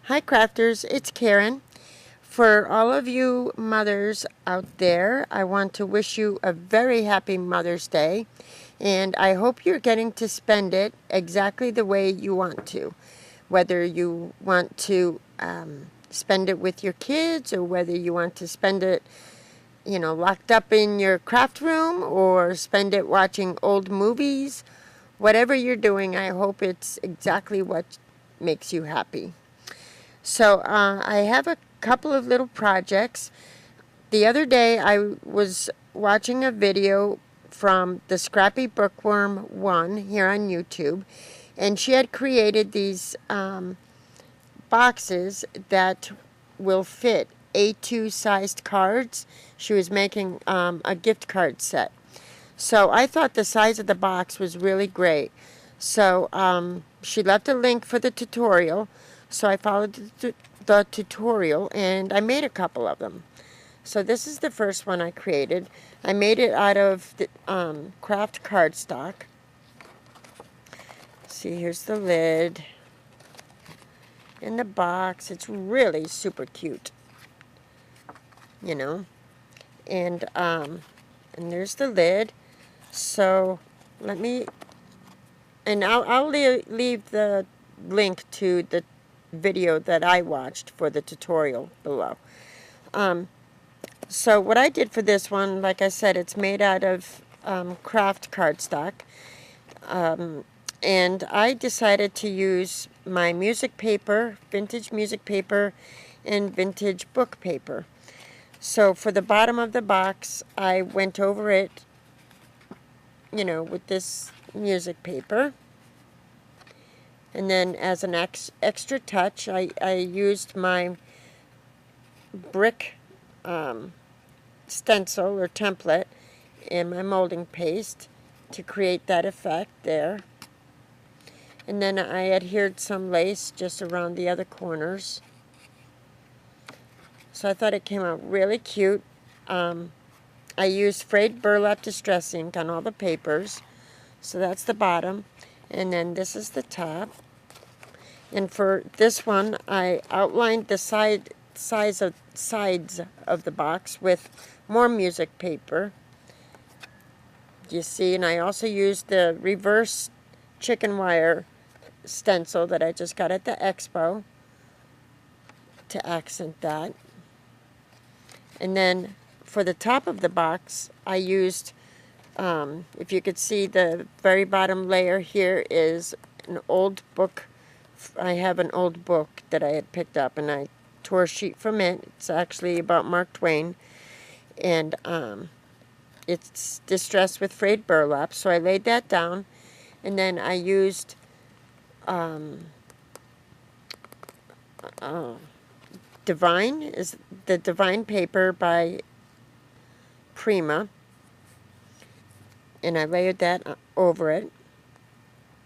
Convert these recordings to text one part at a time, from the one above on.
Hi crafters, it's Karen. For all of you mothers out there, I want to wish you a very happy Mother's Day, and I hope you're getting to spend it exactly the way you want to. Whether you want to spend it with your kids, or whether you want to spend it, locked up in your craft room, or spend it watching old movies. Whatever you're doing, I hope it's exactly what makes you happy. So I have a couple of little projects. The other day I was watching a video from the Scrappy Bookworm 1 here on YouTube, and she had created these boxes that will fit A2 sized cards. She was making a gift card set. So I thought the size of the box was really great. So she left a link for the tutorial. So I followed the tutorial and I made a couple of them. So this is the first one I created. I made it out of the craft cardstock. See, here's the lid and the box. It's really super cute, and there's the lid. So let me, and I'll leave the link to the video that I watched for the tutorial below. So what I did for this one, like I said, it's made out of craft cardstock. And I decided to use my music paper, vintage music paper, and vintage book paper. So for the bottom of the box, I went over it, with this music paper. And then as an extra touch, I used my brick stencil or template and my molding paste to create that effect there. And then I adhered some lace just around the other corners. So I thought it came out really cute. I used frayed burlap distress ink on all the papers. So that's the bottom. And then this is the top. And for this one, I outlined the sides of the box with more music paper. You see, and I also used the reverse chicken wire stencil that I just got at the expo to accent that. And then for the top of the box, I used, if you could see, the very bottom layer here is an old book. I have an old book that I had picked up, and I tore a sheet from it. It's actually about Mark Twain, and it's distressed with frayed burlap, so I laid that down, and then I used Divine, is the Divine paper by Prima, and I layered that over it.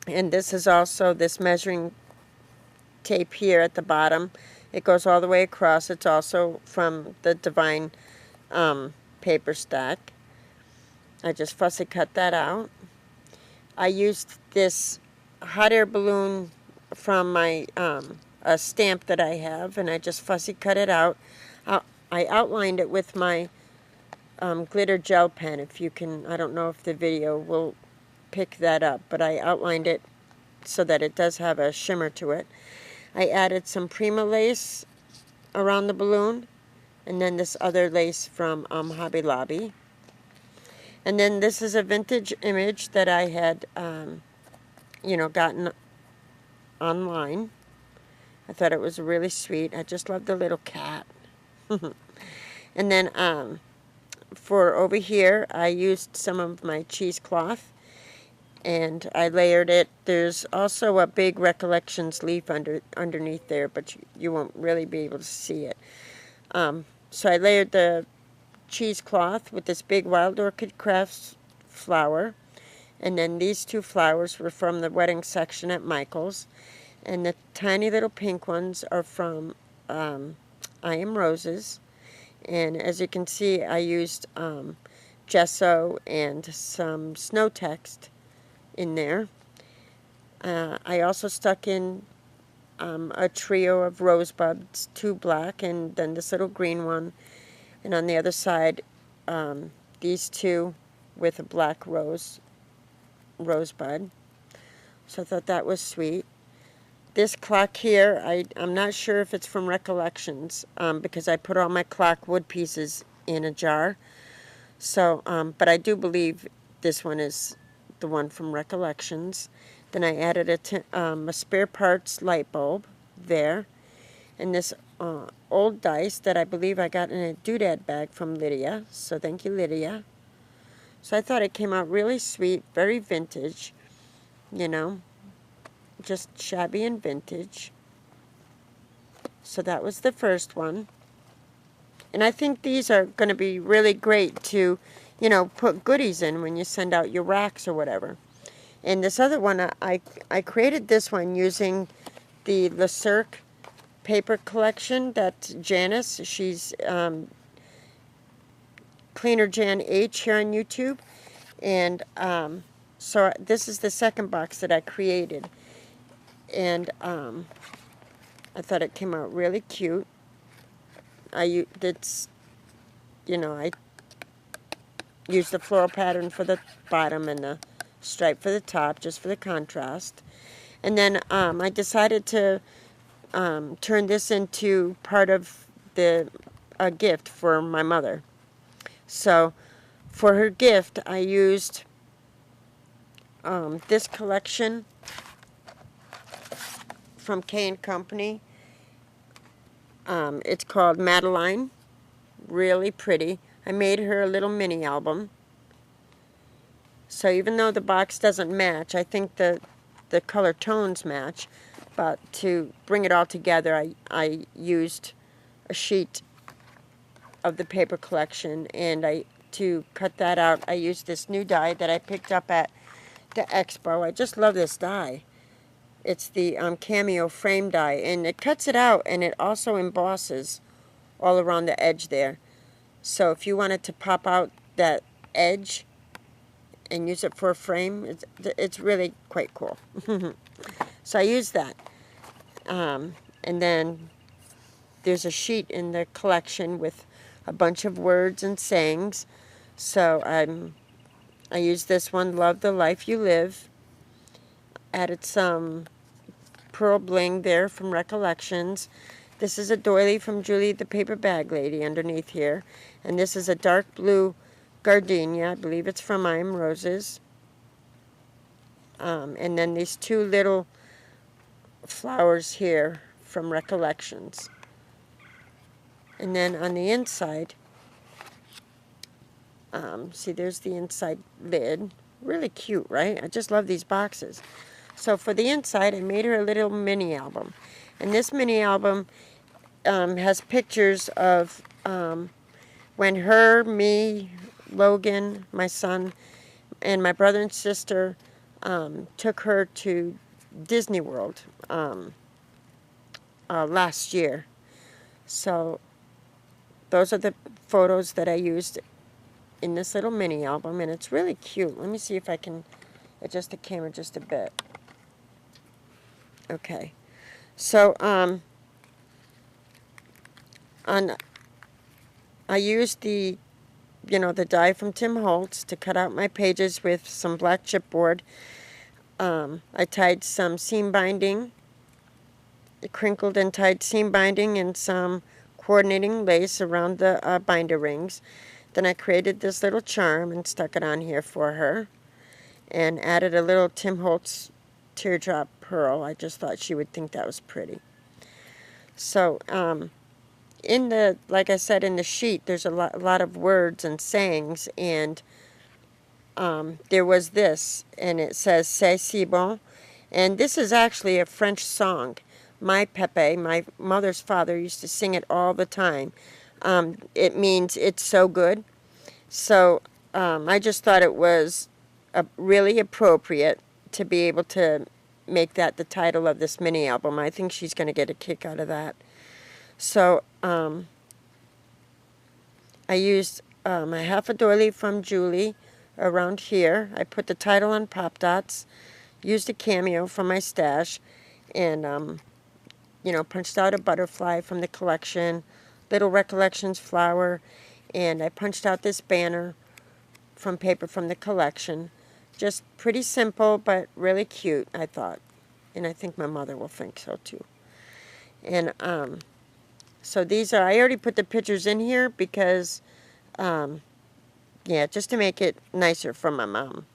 And this is also this measuring tape here at the bottom. It goes all the way across. It's also from the Divine paper stack. I just fussy cut that out. I used this hot air balloon from my a stamp that I have, and I just fussy cut it out. I outlined it with my glitter gel pen. If you can, I don't know if the video will pick that up, but I outlined it so that it does have a shimmer to it. I added some Prima lace around the balloon, and then this other lace from Hobby Lobby. And then this is a vintage image that I had, gotten online. I thought it was really sweet. I just love the little cat. And then for over here, I used some of my cheesecloth, and I layered it. There's also a big Recollections leaf underneath there, but you won't really be able to see it. So I layered the cheesecloth with this big Wild Orchid Crafts flower, and then these two flowers were from the wedding section at Michael's, and the tiny little pink ones are from I Am Roses. And as you can see, I used gesso and some snow text in there. I also stuck in a trio of rosebuds, 2 black, and then this little green one. And on the other side, these 2 with a black rosebud. So I thought that was sweet. This clock here, I'm not sure if it's from Recollections, because I put all my clock wood pieces in a jar. So, but I do believe this one is the one from Recollections. Then I added a spare parts light bulb there. And this old dice that I believe I got in a doodad bag from Lydia. So thank you, Lydia. So I thought it came out really sweet, very vintage, you know, just shabby and vintage. So that was the first one. And I think these are going to be really great to, you know, put goodies in when you send out your racks or whatever. And this other one, I created this one using the Le Cirque paper collection that Janice, she's Cleaner Jan H here on YouTube. And so this is the second box that I created. And I thought it came out really cute. I used the floral pattern for the bottom and the stripe for the top, just for the contrast. And then I decided to turn this into part of a gift for my mother. So for her gift, I used this collection from K & Company. It's called Madeline. Really pretty. I made her a little mini album. So even though the box doesn't match, I think the color tones match. But to bring it all together, I used a sheet of the paper collection, and to cut that out, I used this new die that I picked up at the expo. I just love this die. It's the Cameo frame die, and it cuts it out, and it also embosses all around the edge there. So if you wanted to pop out that edge and use it for a frame, it's really quite cool. So I used that. And then there's a sheet in the collection with a bunch of words and sayings. So I used this one, Love the Life You Live. Added some pearl bling there from Recollections. This is a doily from Julie the Paper Bag Lady underneath here. And this is a dark blue gardenia. I believe it's from I Am Roses. And then these 2 little flowers here from Recollections. And then on the inside, see, there's the inside lid. Really cute, right? I just love these boxes. So for the inside, I made her a little mini album. And this mini album has pictures of when her, me, Logan, my son, and my brother and sister took her to Disney World last year. So those are the photos that I used in this little mini album, and it's really cute. Let me see if I can adjust the camera just a bit. Okay, so I used the die from Tim Holtz to cut out my pages with some black chipboard. I tied some seam binding, crinkled and tied seam binding and some coordinating lace around the binder rings. Then I created this little charm and stuck it on here for her, and added a little Tim Holtz teardrop pearl. I just thought she would think that was pretty. So like I said, in the sheet, there's a lot of words and sayings, and there was this, and it says "C'est si bon," and this is actually a French song. My Pepe, my mother's father, used to sing it all the time. It means it's so good. So I just thought it was really appropriate to be able to make that the title of this mini album. I think she's going to get a kick out of that. So I used a half a doily from Julie around here. I put the title on Pop Dots, used a cameo from my stash, and punched out a butterfly from the collection, Little Recollections flower, and I punched out this banner from paper from the collection. Just pretty simple, but really cute, I thought. And I think my mother will think so too. And so these are, I already put the pictures in here because, yeah, just to make it nicer for my mom.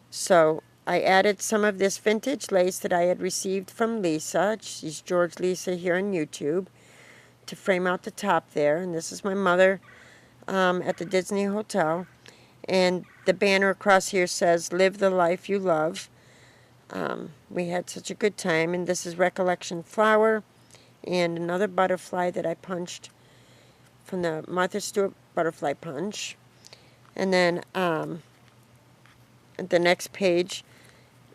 So I added some of this vintage lace that I had received from Lisa. She's George Lisa here on YouTube, to frame out the top there. And this is my mother at the Disney Hotel. And the banner across here says, "Live the life you love." We had such a good time. And this is Recollection flower and another butterfly that I punched from the Martha Stewart butterfly punch. And then the next page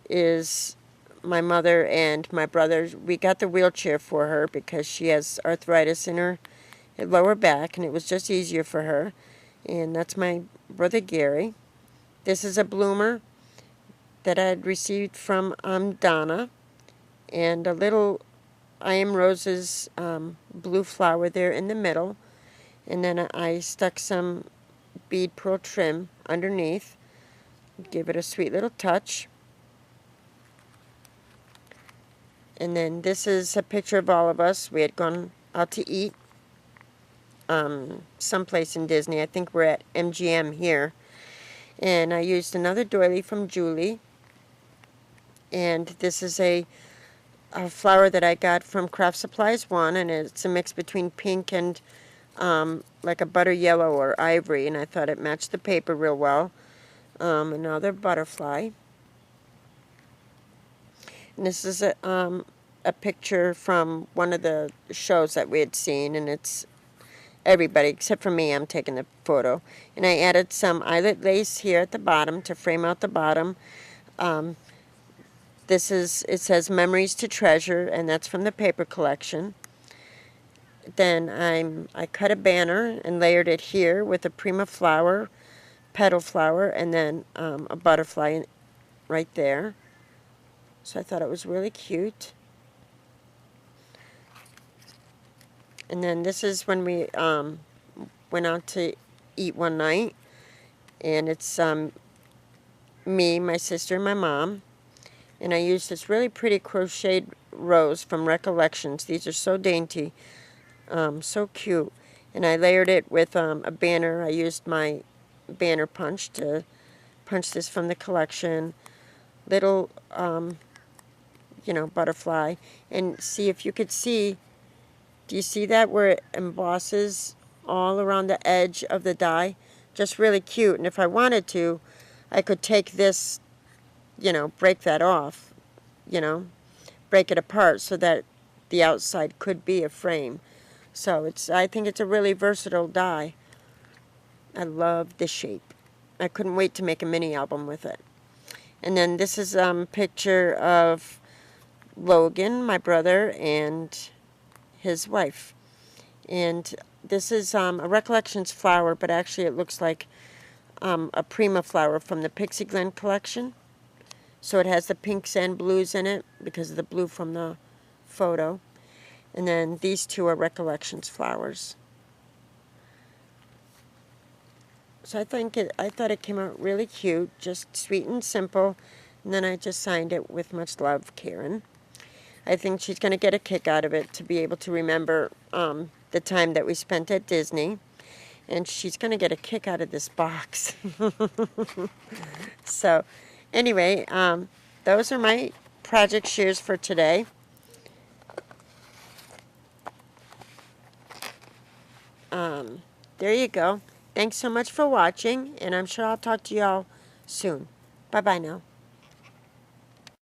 is my mother and my brother. We got the wheelchair for her because she has arthritis in her lower back, and it was just easier for her. And that's my brother Gary. This is a bloomer that I had received from Donna, and a little I Am Rose's blue flower there in the middle. And then I stuck some bead pearl trim underneath, give it a sweet little touch. And then this is a picture of all of us. We had gone out to eat someplace in Disney. I think we're at MGM here. And I used another doily from Julie. And this is a flower that I got from Craft Supplies 1, and it's a mix between pink and like a butter yellow or ivory, and I thought it matched the paper real well. Another butterfly. And this is a picture from one of the shows that we had seen, and it's everybody except for me. I'm taking the photo. And I added some eyelet lace here at the bottom to frame out the bottom. It says Memories to Treasure, and that's from the paper collection. Then I cut a banner and layered it here with a prima flower, petal flower, and then a butterfly right there. So I thought it was really cute. And then this is when we went out to eat one night, and it's me, my sister, and my mom. And I used this really pretty crocheted rose from Recollections. These are so dainty, so cute. And I layered it with a banner. I used my banner punch to punch this from the collection. Little, butterfly. And see if you could see, do you see that where it embosses all around the edge of the die? Just really cute. And if I wanted to, I could take this, break that off, break it apart so that the outside could be a frame. So I think it's a really versatile die. I love the shape. I couldn't wait to make a mini album with it. And then this is a picture of Logan, my brother, and his wife. And this is a Recollections flower, but actually it looks like a Prima flower from the Pixie Glen collection. So it has the pinks and blues in it because of the blue from the photo. And then these two are Recollections flowers. So I thought it came out really cute, just sweet and simple. And then I just signed it with much love, Karen. I think she's going to get a kick out of it to be able to remember the time that we spent at Disney. And she's going to get a kick out of this box. So anyway, those are my project shares for today. There you go. Thanks so much for watching, and I'm sure I'll talk to y'all soon. Bye-bye now.